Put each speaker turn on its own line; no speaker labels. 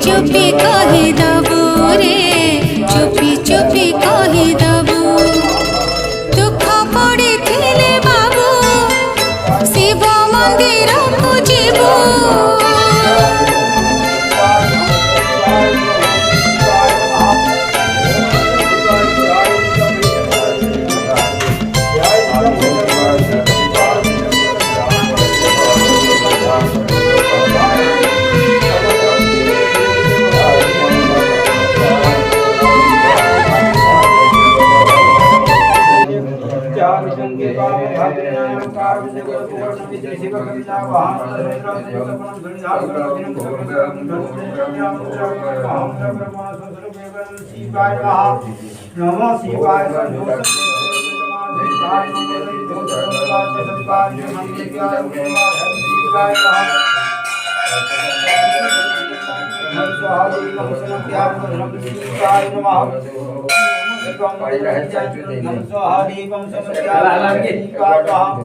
चुपी कही दबू रे चुपी कही दबू दुख पड़ी थिले बाबू शिव मंदिर को जीवू
नमः शिवाय